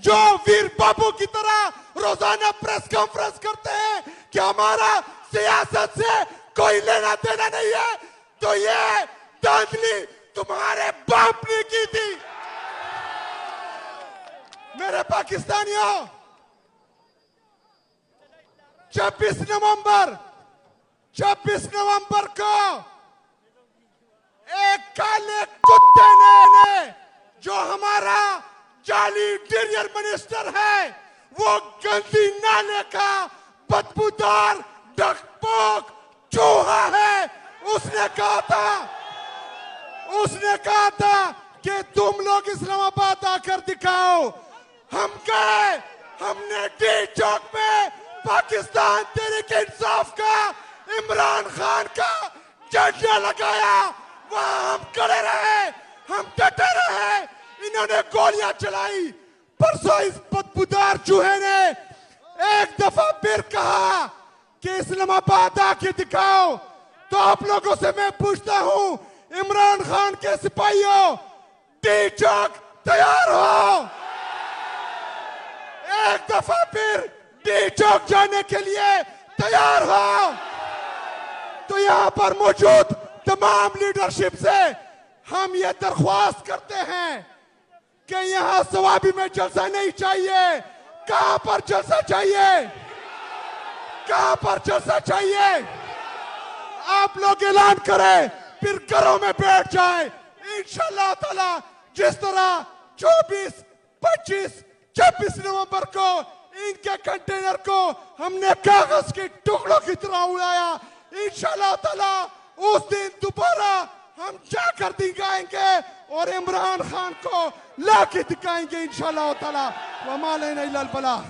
जो वीर बाबू की तरह रोजाना प्रेस कॉन्फ्रेंस करते हैं कि हमारा सियासत से कोई लेना देना नहीं है, तो ये धांधली तुम्हारे बाप ने की थी। मेरे पाकिस्तानियों, 26 नवंबर को एक काले कुत्ते ने जो हमारा जाली इंटीरियर मिनिस्टर है, वो गंदी नाले का बदबूदार डकपोक चूहा है, उसने कहा था कि तुम लोग इस्लामाबाद आकर दिखाओ। हम गए, हमने डी चौक में पाकिस्तान तहरीक इंसाफ का इमरान खान का झंडा लगाया, वहां हम खड़े रहे, हम डटे रहे, इन्होंने गोलियां चलाई। परसों इस बदबूदार चूहे ने एक दफा फिर कहा कि इस्लामाबाद आके दिखाओ। तो आप लोगों से मैं पूछता हूं, इमरान खान के सिपाहियों, डी चौक तैयार हो? एक दफा फिर डी चौक जाने के लिए तैयार हो? तो यहां पर मौजूद तमाम लीडरशिप से हम ये दरख्वास्त करते हैं कि यहां सवाबी में जलसा नहीं चाहिए। कहां पर जलसा चाहिए? कहां पर जलसा चाहिए? आप लोग ऐलान करें, फिर घरों में बैठ जाए। इंशाअल्लाह ताला जिस तरह 24, 25, 26 नवंबर को इनके कंटेनर को हमने कागज के टुकड़ों की तरह उड़ाया, इंशाअल्लाह ताला उस दिन दोबारा हम जाकर दिखाएंगे और इमरान खान को लाके दिखाएंगे इंशाअल्लाह ताला। वमा अलैना इल्लल बलाग।